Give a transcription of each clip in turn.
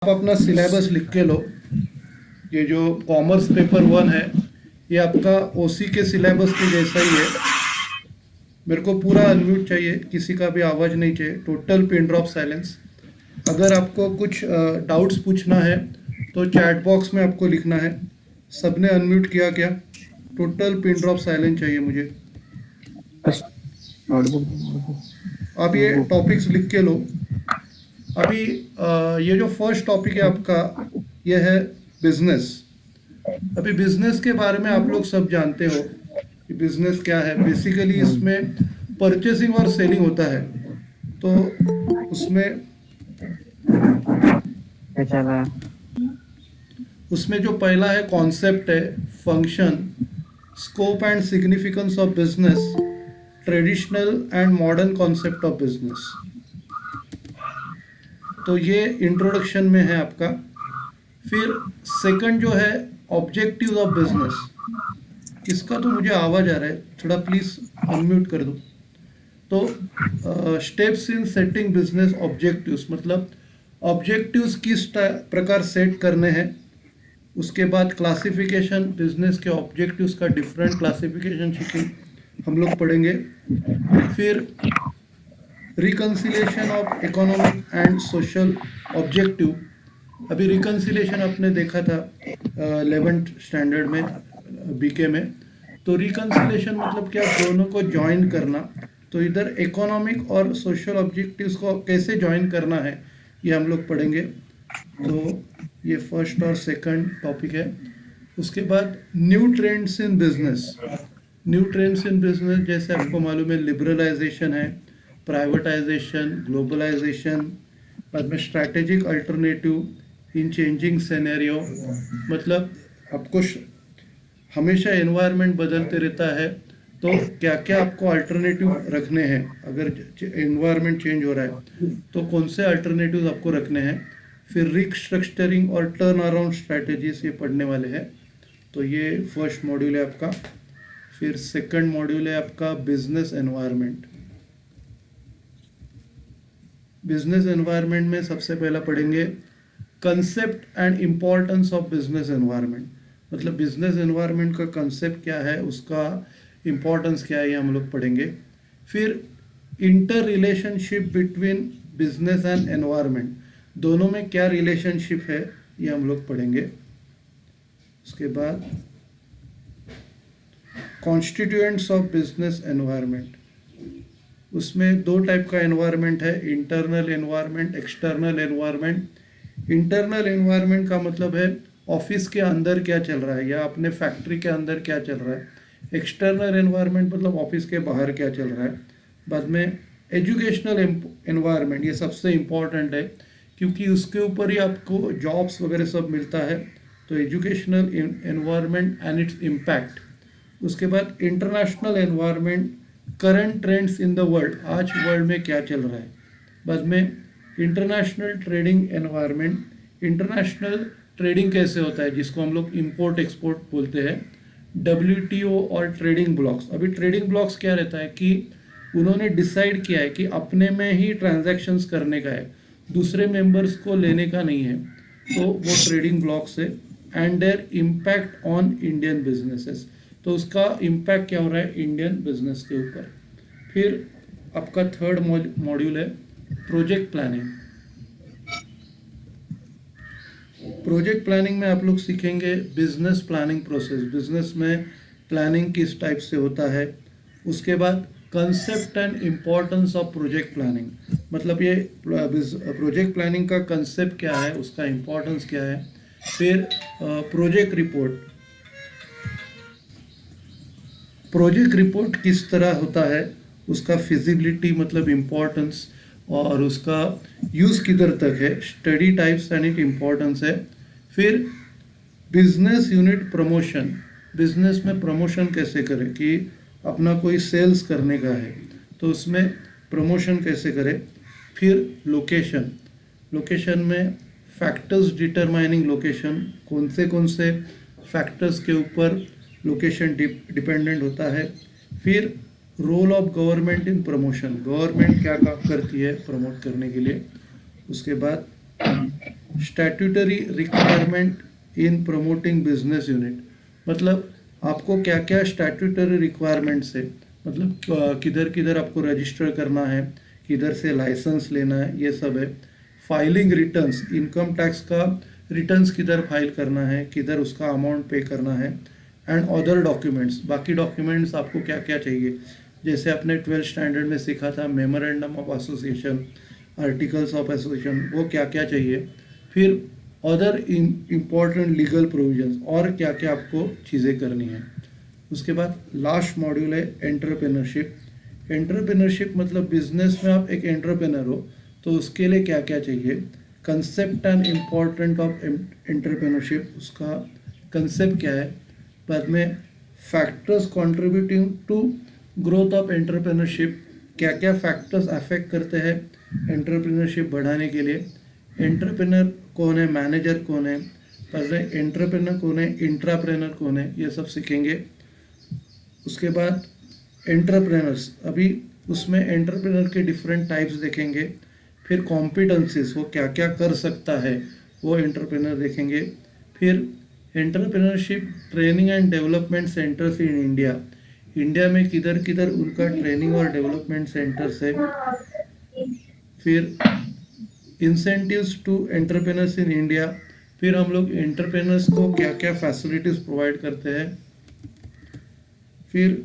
आप अपना सिलेबस लिख के लो। ये जो कॉमर्स पेपर 1 है ये आपका ओसी के सिलेबस के जैसा ही है। मेरे को पूरा अनम्यूट चाहिए, किसी का भी आवाज़ नहीं चाहिए, टोटल पिन ड्रॉप साइलेंस। अगर आपको कुछ डाउट्स पूछना है तो चैट बॉक्स में आपको लिखना है। सबने अनम्यूट किया क्या? टोटल पिन ड्रॉप साइलेंस चाहिए मुझे। अब ये टॉपिक्स लिख के लो। अभी ये जो फर्स्ट टॉपिक है आपका ये है बिजनेस। अभी बिजनेस के बारे में आप लोग सब जानते हो कि बिजनेस क्या है। बेसिकली इसमें परचेसिंग और सेलिंग होता है। तो उसमें उसमें जो पहला है कॉन्सेप्ट है function, scope and significance of business, traditional and modern concept of business. तो ये इंट्रोडक्शन में है आपका। फिर सेकंड जो है ऑब्जेक्टिव्स ऑफ बिजनेस। इसका तो मुझे आवाज़ आ रहा है, थोड़ा प्लीज़ अनम्यूट कर दो। तो steps in setting business objectives, मतलब ऑब्जेक्टिव्स किस प्रकार सेट करने हैं। उसके बाद क्लासिफिकेशन, बिजनेस के ऑब्जेक्टिव्स का डिफरेंट क्लासिफिकेशन हम लोग पढ़ेंगे। फिर reconciliation of economic and social objective. अभी रिकन्सिलेशन आपने देखा था 11th स्टैंडर्ड में, बीके में। तो रिकन्सिलेशन मतलब क्या, दोनों को ज्वाइन करना। तो इधर इकोनॉमिक और सोशल ऑब्जेक्टिव्स को कैसे ज्वाइन करना है ये हम लोग पढ़ेंगे। तो ये फर्स्ट और सेकंड टॉपिक है। उसके बाद new trends in business. New trends in business जैसे आपको मालूम है, लिबरलाइजेशन है, प्राइवेटाइजेशन, ग्लोबलाइजेशन, बाद में स्ट्रैटेजिक अल्टरनेटिव इन चेंजिंग सिनेरियो। मतलब आपको हमेशा एनवायरनमेंट बदलते रहता है, तो क्या क्या आपको अल्टरनेटिव रखने हैं। अगर एनवायरनमेंट चेंज हो रहा है तो कौन से अल्टरनेटिव आपको रखने हैं। फिर रिस्ट्रक्चरिंग और टर्न अराउंड स्ट्रैटेजीज ये पढ़ने वाले हैं। तो ये फर्स्ट मॉड्यूल है आपका। फिर सेकंड मॉड्यूल है आपका बिजनेस एनवायरनमेंट। बिजनेस एनवायरनमेंट में सबसे पहला पढ़ेंगे concept and importance of business environment. मतलब बिजनेस एनवायरनमेंट का कंसेप्ट क्या है, उसका इम्पोर्टेंस क्या है, ये हम लोग पढ़ेंगे। फिर inter relationship between business and environment, दोनों में क्या रिलेशनशिप है ये हम लोग पढ़ेंगे। उसके बाद कॉन्स्टिट्यूएंट्स ऑफ बिजनेस एनवायरनमेंट, उसमें दो टाइप का एनवायरनमेंट है, internal environment, external environment. Internal environment का मतलब है ऑफिस के अंदर क्या चल रहा है या अपने फैक्ट्री के अंदर क्या चल रहा है। एक्सटर्नल एनवायरनमेंट मतलब ऑफिस के बाहर क्या चल रहा है। बाद में एजुकेशनल एनवायरनमेंट, ये सबसे इम्पॉर्टेंट है क्योंकि उसके ऊपर ही आपको जॉब्स वगैरह सब मिलता है। तो educational environment and its impact. उसके बाद international environment, current trends in the world, आज वर्ल्ड में क्या चल रहा है। बाद में international trading environment, international trading कैसे होता है जिसको हम लोग इंपोर्ट एक्सपोर्ट बोलते हैं। WTO और ट्रेडिंग ब्लॉक्स। अभी ट्रेडिंग ब्लॉक्स क्या रहता है कि उन्होंने डिसाइड किया है कि अपने में ही ट्रांजैक्शंस करने का है, दूसरे मेंबर्स को लेने का नहीं है। तो वो ट्रेडिंग ब्लॉक्स है। And there impact on Indian businesses, तो उसका इम्पैक्ट क्या हो रहा है इंडियन बिजनेस के ऊपर। फिर आपका थर्ड मॉड्यूल है प्रोजेक्ट प्लानिंग। प्रोजेक्ट प्लानिंग में आप लोग सीखेंगे बिजनेस प्लानिंग प्रोसेस, बिजनेस में प्लानिंग किस टाइप से होता है। उसके बाद concept and importance of project planning, मतलब ये प्रोजेक्ट प्लानिंग का कंसेप्ट क्या है, उसका इम्पोर्टेंस क्या है। फिर प्रोजेक्ट रिपोर्ट, प्रोजेक्ट रिपोर्ट किस तरह होता है, उसका फिजिबिलिटी मतलब इम्पोर्टेंस और उसका यूज़ किधर तक है, study types and it importance है। फिर बिजनेस यूनिट प्रमोशन, बिजनेस में प्रमोशन कैसे करें कि अपना कोई सेल्स करने का है तो उसमें प्रमोशन कैसे करें। फिर लोकेशन, लोकेशन में फैक्टर्स डिटरमाइनिंग लोकेशन, कौन से फैक्टर्स के ऊपर लोकेशन डिपेंडेंट होता है। फिर role of government in promotion, government क्या काम करती है प्रमोट करने के लिए। उसके बाद statutory requirement in promoting business unit, मतलब आपको क्या क्या स्टैट्यूटरी रिक्वायरमेंट्स है, मतलब किधर किधर आपको रजिस्टर करना है, किधर से लाइसेंस लेना है, ये सब है। फाइलिंग रिटर्न्स, इनकम टैक्स का रिटर्न्स किधर फाइल करना है, किधर उसका अमाउंट पे करना है। एंड अदर डॉक्यूमेंट्स, बाकी डॉक्यूमेंट्स आपको क्या क्या चाहिए, जैसे आपने 12th स्टैंडर्ड में सीखा था memorandum of association, articles of association, वो क्या क्या चाहिए। फिर अदर इम्पॉर्टेंट लीगल प्रोविजंस, और क्या क्या आपको चीज़ें करनी है। उसके बाद लास्ट मॉड्यूल है एंटरप्रेन्योरशिप। एंटरप्रेन्योरशिप मतलब बिजनेस में आप एक एंटरप्रेन्योर हो तो उसके लिए क्या क्या चाहिए। Concept and important of entrepreneurship, उसका कंसेप्ट क्या है। बाद में factors contributing to growth of entrepreneurship, क्या क्या फैक्टर्स अफेक्ट करते हैं एंटरप्रेन्योरशिप बढ़ाने के लिए। एंटरप्रेन्योर कौन है, मैनेजर कौन है, बाद में एंटरप्रेन्योर कौन है, इंट्राप्रेन्योर कौन है, ये सब सीखेंगे। उसके बाद एंटरप्रेनर्स, अभी उसमें एंटरप्रेनर के डिफरेंट टाइप्स देखेंगे। फिर कॉम्पिटेंसीज, वो क्या क्या कर सकता है वो एंटरप्रेनर देखेंगे। फिर entrepreneurship training and development centres in India, India में किधर किधर उनका ट्रेनिंग और डेवलपमेंट सेंटर्स है। फिर incentives to entrepreneurs in India, फिर हम लोग एंटरप्रेनर्स को क्या क्या फैसिलिटीज प्रोवाइड करते हैं। फिर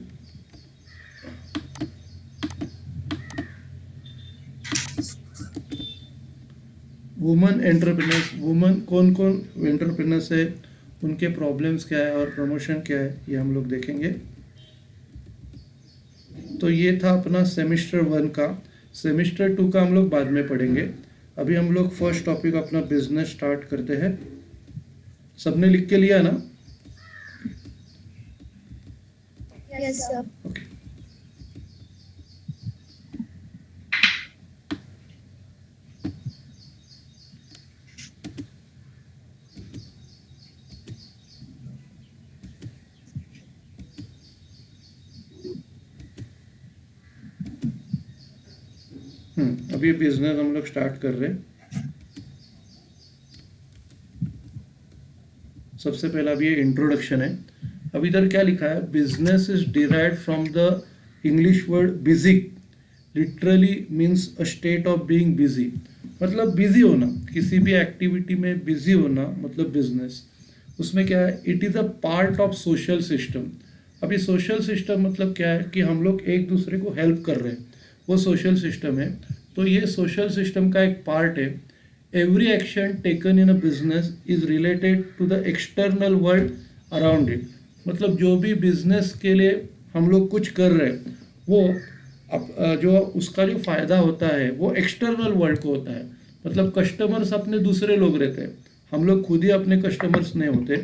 वुमन एंटरप्रेनर्स, वुमन कौन कौन एंटरप्रेनर्स है, उनके प्रॉब्लम्स क्या है और प्रमोशन क्या है, ये हम लोग देखेंगे। तो ये था अपना सेमेस्टर 1 का। सेमेस्टर 2 का हम लोग बाद में पढ़ेंगे। अभी हम लोग फर्स्ट टॉपिक अपना बिजनेस स्टार्ट करते हैं। सबने लिख के लिया ना? Yes, sir. ओके। अभी बिजनेस हम लोग स्टार्ट कर रहे हैं। सबसे पहला अभी ये इंट्रोडक्शन है। अब इधर क्या लिखा है, business is derived from the English word busy, literally means a state of being busy, मतलब बिजी होना, किसी भी एक्टिविटी में बिजी होना मतलब बिजनेस। उसमें क्या है, it is a part of social system. अभी सोशल सिस्टम मतलब क्या है कि हम लोग एक दूसरे को हेल्प कर रहे हैं, वो सोशल सिस्टम है। तो ये सोशल सिस्टम का एक पार्ट है। Every action taken in a business is related to the external world around it, मतलब जो भी बिजनेस के लिए हम लोग कुछ कर रहे हैं वो जो उसका जो फ़ायदा होता है वो एक्सटर्नल वर्ल्ड को होता है। मतलब कस्टमर्स अपने दूसरे लोग रहते हैं, हम लोग खुद ही अपने कस्टमर्स नहीं होते।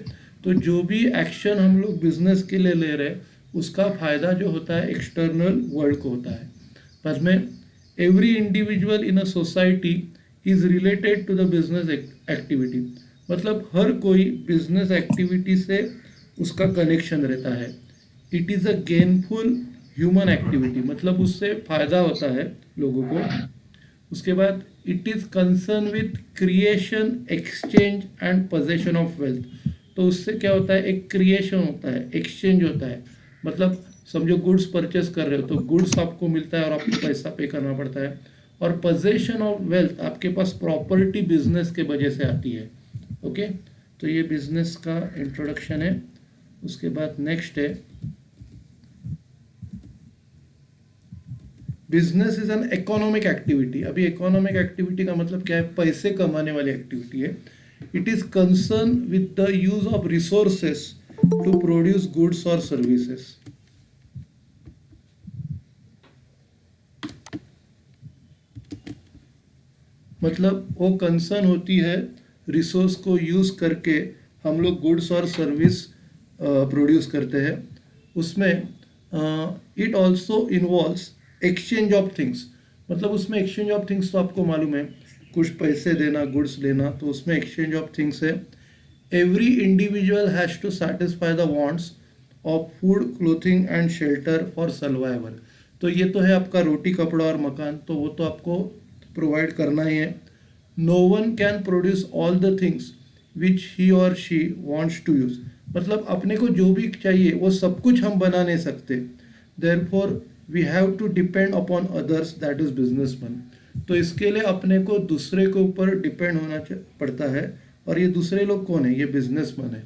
तो जो भी एक्शन हम लोग बिजनेस के लिए ले रहे हैं उसका फ़ायदा जो होता है एक्सटर्नल वर्ल्ड को होता है। बाद में every individual in a society is related to the business activity, मतलब हर कोई बिजनेस एक्टिविटी से उसका कनेक्शन रहता है। It is a gainful human activity, मतलब उससे फ़ायदा होता है लोगों को। उसके बाद it is concern with creation, exchange and possession of wealth, तो उससे क्या होता है, एक क्रिएशन होता है, एक्सचेंज होता है। मतलब समझो गुड्स परचेस कर रहे हो तो गुड्स आपको मिलता है और आपको पैसा पे करना पड़ता है। और पोजेशन ऑफ वेल्थ, आपके पास प्रॉपर्टी बिजनेस के वजह से आती है। ओके, तो ये बिजनेस का इंट्रोडक्शन है। उसके बाद नेक्स्ट है business is an economic activity. अभी इकोनॉमिक एक्टिविटी का मतलब क्या है, पैसे कमाने वाली एक्टिविटी है। It is concern with the use of resources to produce goods और सर्विसेस। मतलब वो कंसर्न होती है रिसोर्स को यूज करके हम लोग गुड्स और सर्विस प्रोड्यूस करते हैं। उसमें it also involves exchange of things, मतलब उसमें एक्सचेंज ऑफ थिंग्स तो आपको मालूम है, कुछ पैसे देना, गुड्स लेना, तो उसमें एक्सचेंज ऑफ थिंग्स है। Every individual has to satisfy the wants of food, clothing and shelter for survival. तो ये तो है आपका रोटी, कपड़ा और मकान, तो वो तो आपको प्रोवाइड करना ही है। No one can produce all the things which he or she wants to use, मतलब अपने को जो भी चाहिए वो सब कुछ हम बना नहीं सकते, therefore we have to depend upon others, that is businessman. तो इसके लिए अपने को दूसरे के ऊपर डिपेंड होना पड़ता है, और ये दूसरे लोग कौन है? ये बिजनेसमैन है।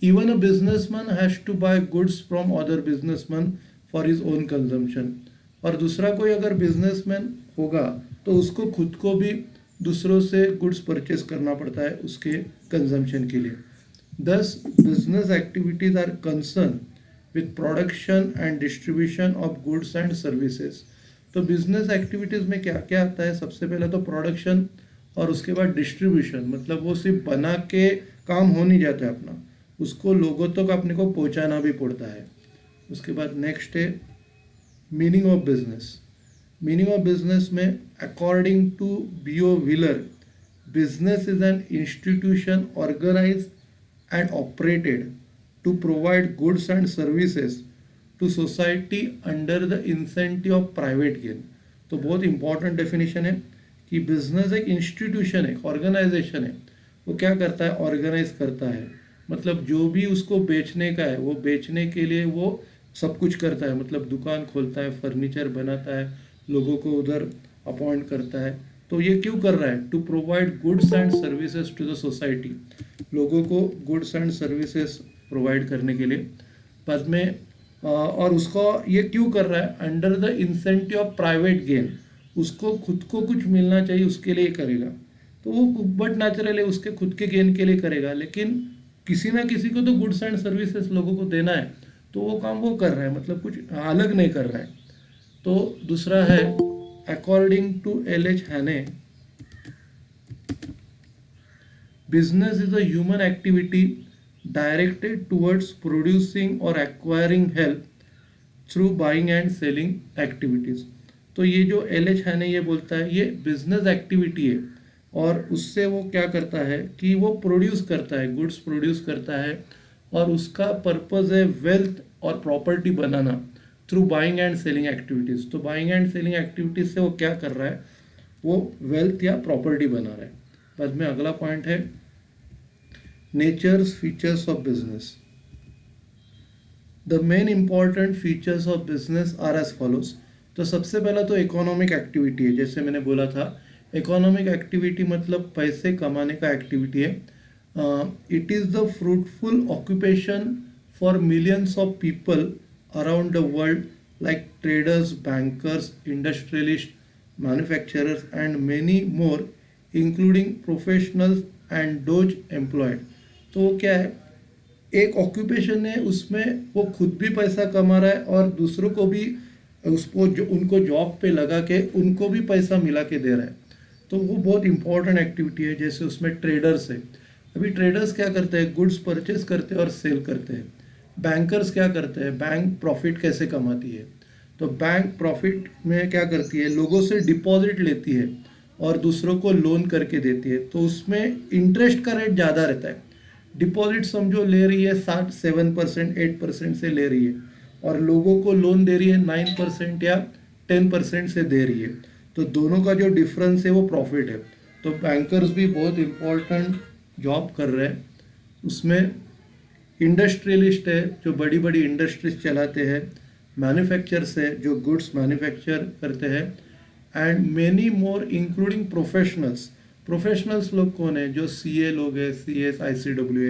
Even a businessman has to buy goods from other businessman for his own consumption, और दूसरा कोई अगर बिजनेसमैन होगा तो उसको खुद को भी दूसरों से गुड्स परचेस करना पड़ता है उसके कंजम्पशन के लिए। Thus business activities are concern with production and distribution of goods and services. तो बिजनेस एक्टिविटीज़ में क्या क्या आता है? सबसे पहले तो प्रोडक्शन, और उसके बाद डिस्ट्रीब्यूशन, मतलब वो सिर्फ बना के काम हो नहीं जाता है अपना, उसको लोगों तक अपने को पहुंचाना भी पड़ता है। उसके बाद नेक्स्ट है meaning of business. Meaning of business में according to B.O. Wheeler, business is an institution organise and operated to provide goods and services to society under the incentive of private gain. तो बहुत important definition है कि business एक institution है, organisation है, वो क्या करता है? ऑर्गेनाइज करता है, मतलब जो भी उसको बेचने का है वो बेचने के लिए वो सब कुछ करता है, मतलब दुकान खोलता है, फर्नीचर बनाता है, लोगों को उधर अपॉइंट करता है। तो ये क्यों कर रहा है? To provide goods and services to the society, लोगों को गुड्स एंड सर्विसेज प्रोवाइड करने के लिए। बाद में और उसको ये क्यों कर रहा है? Under the incentive of private gain, उसको खुद को कुछ मिलना चाहिए उसके लिए करेगा, तो वो बट नेचुरल है, उसके खुद के गेन के लिए करेगा, लेकिन किसी ना किसी को तो गुड्स एंड सर्विसेज लोगों को देना है, तो वो काम वो कर रहा है, मतलब कुछ अलग नहीं कर रहा है। तो दूसरा है according to L.H. Haney, business is a human activity directed towards producing or acquiring help through buying and selling activities। तो ये जो L.H. हैने ये बोलता है ये बिजनेस एक्टिविटी है, और उससे वो क्या करता है कि वो प्रोड्यूस करता है, गुड्स प्रोड्यूस करता है, और उसका पर्पस है वेल्थ और property banana through buying and selling activities. तो बाइंग एंड सेलिंग एक्टिविटीज़ से वो क्या कर रहा है? वो वेल्थ या प्रॉपर्टी बना रहा है। बाद में अगला पॉइंट है Nature's features of business. The main important features of business are as follows। तो सबसे पहला तो इकोनॉमिक एक्टिविटी है, जैसे मैंने बोला था इकोनॉमिक एक्टिविटी मतलब पैसे कमाने का एक्टिविटी है। It is the fruitful occupation for millions of people around the world like traders, bankers, industrialist, manufacturers and many more including professionals and those employed. तो क्या है? एक ऑक्यूपेशन है, उसमें वो खुद भी पैसा कमा रहा है और दूसरों को भी उसको जो उनको जॉब पे लगा के उनको भी पैसा मिला के दे रहा है। तो वो बहुत इंपॉर्टेंट एक्टिविटी है। जैसे उसमें ट्रेडर्स है, अभी ट्रेडर्स क्या करते हैं? गुड्स परचेज करते हैं और सेल करते हैं। बैंकर्स क्या करते हैं? बैंक प्रॉफिट कैसे कमाती है? तो बैंक प्रॉफिट में क्या करती है? लोगों से डिपॉजिट लेती है और दूसरों को लोन करके देती है, तो उसमें इंटरेस्ट का रेट ज़्यादा रहता है। डिपॉजिट समझो ले रही है 7% 8% से ले रही है, और लोगों को लोन दे रही है 9% या 10% से दे रही है, तो दोनों का जो डिफरेंस है वो प्रॉफिट है। तो बैंकर्स भी बहुत इम्पोर्टेंट जॉब कर रहे हैं। उसमें इंडस्ट्रियलिस्ट है जो बड़ी बड़ी इंडस्ट्रीज चलाते हैं, मैन्युफैक्चरर्स है जो गुड्स मैन्युफैक्चर करते हैं, and many more including professionals. Professionals लोग कौन है? जो CA लोग हैं, CS, ICWA,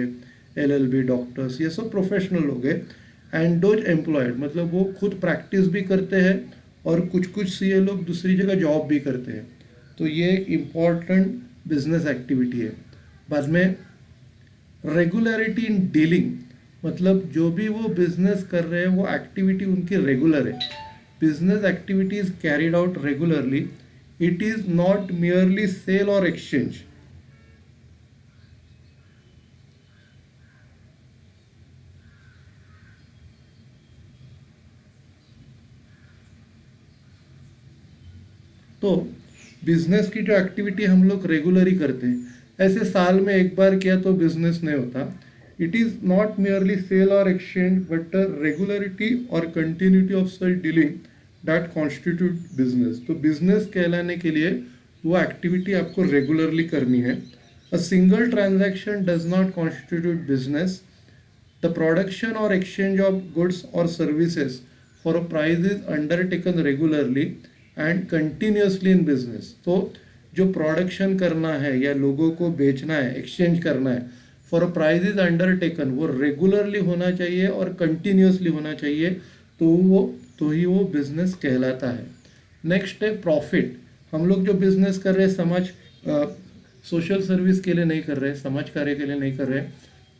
LLB, डॉक्टर्स, ये सब प्रोफेशनल लोग हैं। एंड दोज एम्प्लॉयड मतलब वो खुद प्रैक्टिस भी करते हैं और कुछ कुछ CA लोग दूसरी जगह जॉब भी करते हैं। तो ये एक इम्पॉर्टेंट बिजनेस एक्टिविटी है। बाद में रेगुलरिटी इन डीलिंग, मतलब जो भी वो बिजनेस कर रहे हैं वो एक्टिविटी उनकी रेगुलर है। Business activity is carried out regularly, it is not merely sale और एक्सचेंज। तो बिजनेस की जो एक्टिविटी हम लोग रेगुलरली करते हैं, ऐसे साल में एक बार किया तो बिजनेस नहीं होता। It is not merely sale और एक्सचेंज बट रेगुलरिटी और continuity of such dealing that constitute business. तो बिजनेस कहलाने के लिए वो एक्टिविटी आपको रेगुलरली करनी है. A single transaction does not constitute business. The production और एक्सचेंज ऑफ गुड्स और services for a price is undertaken regularly and continuously in business. तो जो प्रोडक्शन करना है या लोगों को बेचना है, एक्सचेंज करना है, for a price is undertaken, वो रेगुलरली होना चाहिए और कंटिन्यूसली होना चाहिए. तो ही वो बिजनेस कहलाता है. नेक्स्ट है प्रॉफिट. हम लोग जो बिजनेस कर रहे हैं समाज सोशल सर्विस के लिए नहीं कर रहे, समाज कार्य के लिए नहीं कर रहे.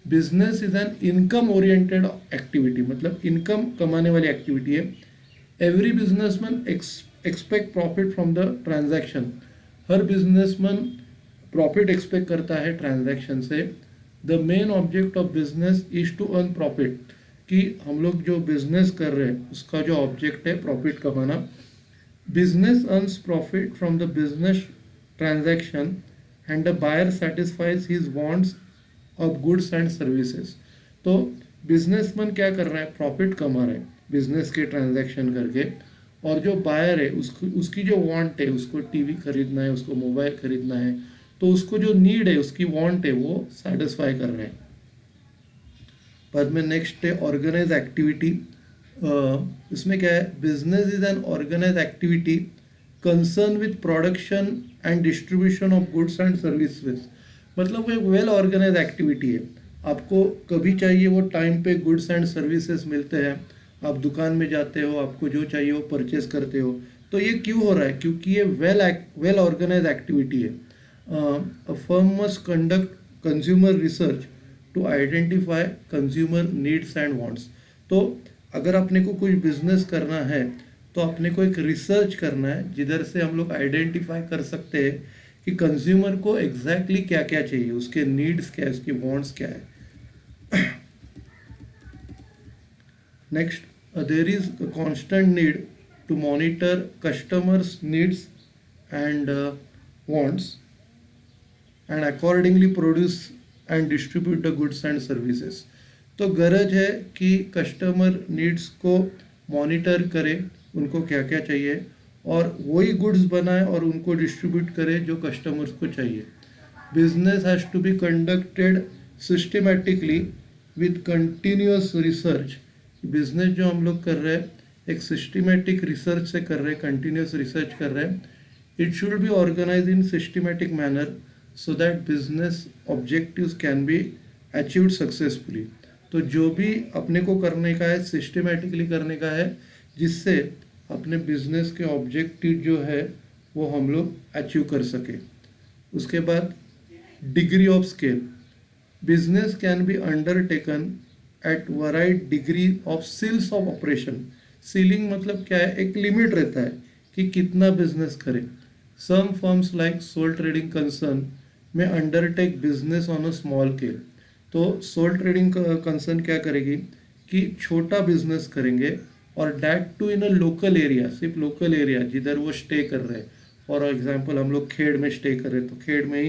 Business is an income oriented activity, मतलब इनकम कमाने वाली एक्टिविटी है. Every businessman expect profit from the transaction. हर बिजनेसमैन प्रॉफिट एक्सपेक्ट करता है ट्रांजैक्शन से. The main object of business is to earn profit, कि हम लोग जो बिजनेस कर रहे हैं उसका जो ऑब्जेक्ट है प्रॉफिट कमाना. Business earns profit from the business transaction and the buyer satisfies his wants of goods and services. तो बिजनेसमैन क्या कर रहा है, प्रॉफिट कमा रहा है बिजनेस के ट्रांजैक्शन करके, और जो बायर है उसकी जो वांट है, उसको टीवी खरीदना है, उसको मोबाइल खरीदना है, तो उसको जो नीड है, उसकी वांट है, वो सेटिस्फाई कर रहा है. बाद में नेक्स्ट है ऑर्गेनाइज एक्टिविटी. इसमें क्या है, business is an organise activity concern with production and distribution of goods and services. मतलब वो एक वेल ऑर्गेनाइज एक्टिविटी है. आपको कभी चाहिए वो टाइम पे गुड्स एंड सर्विसेज मिलते हैं. आप दुकान में जाते हो, आपको जो चाहिए वो परचेज करते हो. तो ये क्यों हो रहा है, क्योंकि ये वेल ऑर्गेनाइज एक्टिविटी है. A firm must conduct consumer research to identify consumer needs and wants. तो अगर अपने को कोई बिजनेस करना है तो अपने को एक रिसर्च करना है जिधर से हम लोग आइडेंटिफाई कर सकते हैं कि कंज्यूमर को एग्जैक्टली क्या क्या चाहिए, उसके नीड्स क्या है, उसकी वांट्स क्या है. Next, there is a constant need to monitor customers needs and wants and accordingly produce and distribute the goods and services. तो गरज है कि कस्टमर नीड्स को मॉनिटर करे, उनको क्या क्या चाहिए, और वही गुड्स बनाए और उनको डिस्ट्रीब्यूट करे जो कस्टमर्स को चाहिए. Business has to be conducted systematically with continuous research. Business जो हम लोग कर रहे हैं एक सिस्टमेटिक रिसर्च से कर रहे हैं, कंटिन्यूस रिसर्च कर रहे हैं. It should be organise in systematic manner so that business objectives can be achieved successfully. तो जो भी अपने को करने का है सिस्टमेटिकली करने का है, जिससे अपने बिजनेस के ऑब्जेक्टिव जो है वो हम लोग अचीव कर सके. उसके बाद degree of scale. Business can be undertaken at varied degree of scales of operation. Scaling मतलब क्या है, एक लिमिट रहता है कि कितना बिजनेस करें. Some firms like sole trading concern में undertake business on a small scale. तो सोल ट्रेडिंग कंसर्न क्या करेगी कि छोटा बिजनेस करेंगे, और that too in a local area, सिर्फ लोकल एरिया जिधर वो स्टे कर रहे हैं. फॉर एग्जांपल हम लोग खेड़ में स्टे कर रहे हैं तो खेड़ में ही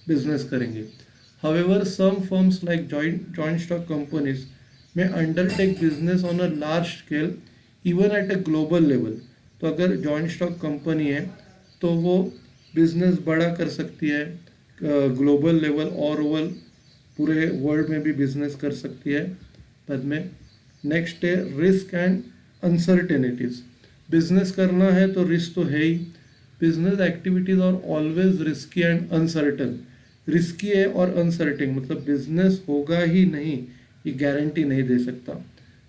बिजनेस करेंगे. However some firms like joint stock companies में undertake business on a large scale even at a global level. तो अगर जॉइंट स्टॉक कंपनी है तो वो बिजनेस बड़ा कर सकती है ग्लोबल लेवल, और ओवल पूरे वर्ल्ड में भी बिजनेस कर सकती है. बाद में नेक्स्ट है रिस्क एंड अनसर्टेनिटीज. बिजनेस करना है तो रिस्क तो है ही. Business activities are always risky and uncertain. Risky है और अनसर्टेन, मतलब बिजनेस होगा ही नहीं ये गारंटी नहीं दे सकता.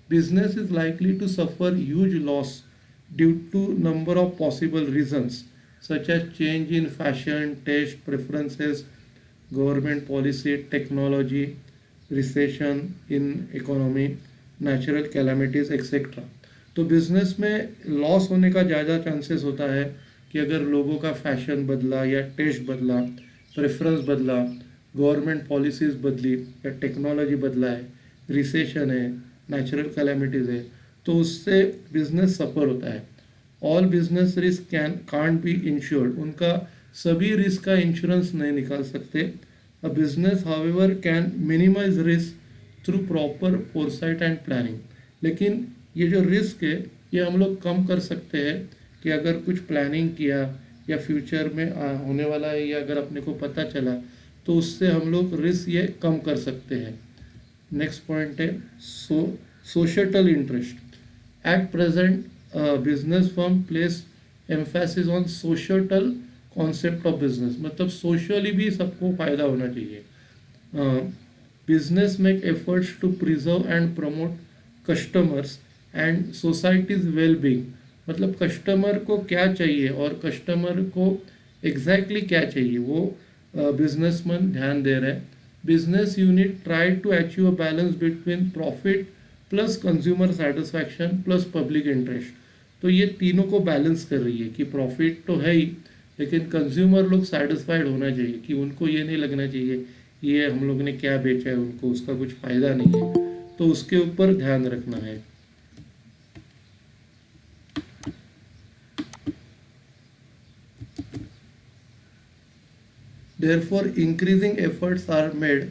Business is likely to suffer huge loss due to number of possible reasons such as change in fashion, taste, preferences, government policy, technology, recession in economy, natural calamities, etc. तो business में loss होने का ज़्यादा chances होता है कि अगर लोगों का फैशन बदला या टेस्ट बदला, प्रेफरेंस बदला, गवर्नमेंट पॉलिसीज़ बदली या टेक्नोलॉजी बदला है, रिसेशन है, नेचुरल कैलेमिटीज़ है, तो उससे बिजनेस सफ़र होता है. All business risk can't be insured. उनका सभी रिस्क का इंश्योरेंस नहीं निकाल सकते. A business however can minimise risk through proper foresight and planning. लेकिन ये जो रिस्क है ये हम लोग कम कर सकते हैं कि अगर कुछ प्लानिंग किया या फ्यूचर में होने वाला है, या अगर अपने को पता चला तो उससे हम लोग रिस्क ये कम कर सकते हैं। नेक्स्ट पॉइंट है social interest. At present business firm place emphasis on social concept of business, मतलब सोशली भी सबको फायदा होना चाहिए। Business make efforts to preserve and promote customers and societies well being, मतलब कस्टमर को क्या चाहिए और कस्टमर को एग्जैक्टली क्या चाहिए वो बिजनेसमैन ध्यान दे रहे हैं। Business unit try to achieve a balance between profit plus consumer satisfaction plus public interest, तो ये तीनों को बैलेंस कर रही है कि प्रॉफिट तो है ही, लेकिन कंज्यूमर लोग सेटिस्फाइड होना चाहिए कि उनको ये नहीं लगना चाहिए ये हम लोग ने क्या बेचा है उनको उसका कुछ फ़ायदा नहीं है, तो उसके ऊपर ध्यान रखना है। Therefore, increasing efforts are made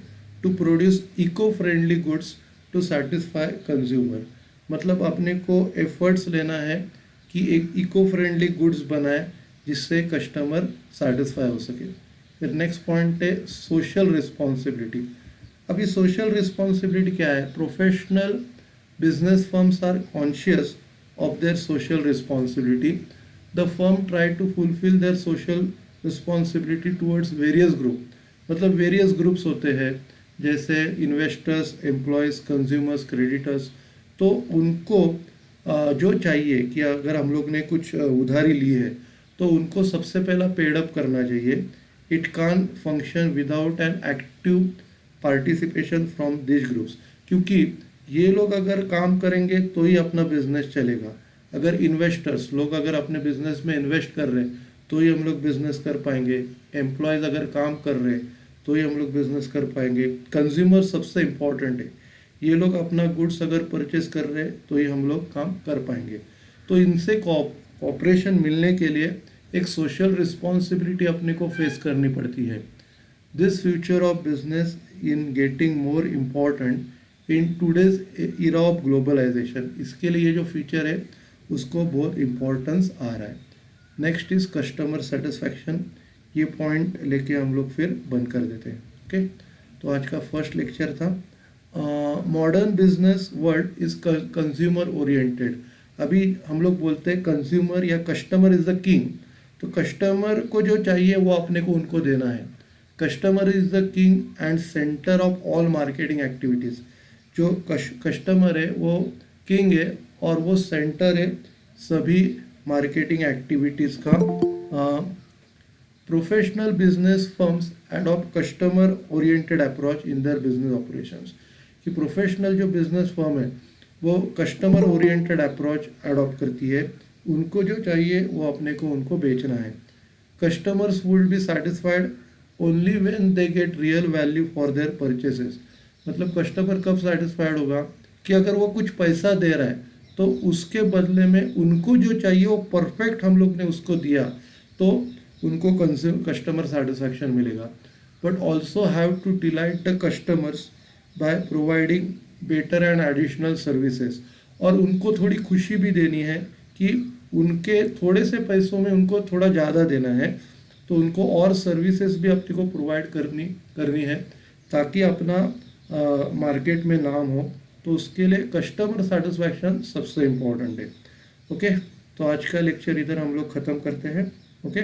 to produce eco-friendly goods to satisfy consumer, मतलब अपने को एफर्ट्स लेना है कि एक इको फ्रेंडली गुड्स बनाए जिससे कस्टमर सेटिस्फाई हो सके। फिर नेक्स्ट पॉइंट है सोशल रिस्पॉन्सिबिलिटी। अभी सोशल रिस्पॉन्सिबिलिटी क्या है? Professional business firms are conscious of their social responsibility. The firm try to fulfil their social responsibility towards various group, मतलब वेरियस ग्रुप्स होते हैं जैसे इन्वेस्टर्स, एम्प्लॉयज़, कंज्यूमर्स, क्रेडिटर्स, तो उनको जो चाहिए कि अगर हम लोग ने कुछ उधारी ली है तो उनको सबसे पहला पेड अप करना चाहिए। It can function without an active participation from this groups, क्योंकि ये लोग अगर काम करेंगे तो ही अपना बिजनेस चलेगा। अगर इन्वेस्टर्स लोग अगर अपने बिजनेस में इन्वेस्ट कर रहे हैं तो ही हम लोग बिजनेस कर पाएंगे, एम्प्लॉयज़ अगर काम कर रहे हैं तो ही हम लोग बिजनेस कर पाएंगे, कंज्यूमर सबसे इम्पॉर्टेंट है, ये लोग अपना गुड्स अगर परचेज कर रहे हैं तो ही हम लोग काम कर पाएंगे। तो इनसे कॉपरेशन मिलने के लिए एक सोशल रिस्पॉन्सिबिलिटी अपने को फेस करनी पड़ती है। This future of business in getting more important in today's era of globalisation, इसके लिए जो फ्यूचर है उसको बहुत इम्पोर्टेंस आ रहा है। नेक्स्ट इज कस्टमर सेटिस्फैक्शन, ये पॉइंट लेके हम लोग फिर बंद कर देते हैं। ओके, तो आज का फर्स्ट लेक्चर था modern business world is consumer oriented. अभी हम लोग बोलते हैं कंज्यूमर या कस्टमर इज द किंग, तो कस्टमर को जो चाहिए वो अपने को उनको देना है। Customer is the king and centre of all marketing activities, जो कस्टमर है वो किंग है और वो सेंटर है सभी मार्केटिंग एक्टिविटीज़ का। Professional business firms adopt customer oriented approach in their business operations, कि प्रोफेशनल जो बिजनेस फर्म है वो कस्टमर ओरिएंटेड अप्रोच अडॉप्ट करती है, उनको जो चाहिए वो अपने को उनको बेचना है। Customers would be satisfied only when they get real value for their purchases, मतलब कस्टमर कब सेटिस्फाइड होगा कि अगर वो कुछ पैसा दे रहा है तो उसके बदले में उनको जो चाहिए वो परफेक्ट हम लोग ने उसको दिया तो उनको कस्टमर सेटिस्फैक्शन मिलेगा। But also have to delight the customers by providing better and additional services, और उनको थोड़ी खुशी भी देनी है कि उनके थोड़े से पैसों में उनको थोड़ा ज़्यादा देना है, तो उनको और सर्विसेज भी अपने को प्रोवाइड करनी है ताकि अपना मार्केट में नाम हो, तो उसके लिए कस्टमर सेटिस्फैक्शन सबसे इम्पोर्टेंट है। ओके, तो आज का लेक्चर इधर हम लोग ख़त्म करते हैं। ओके।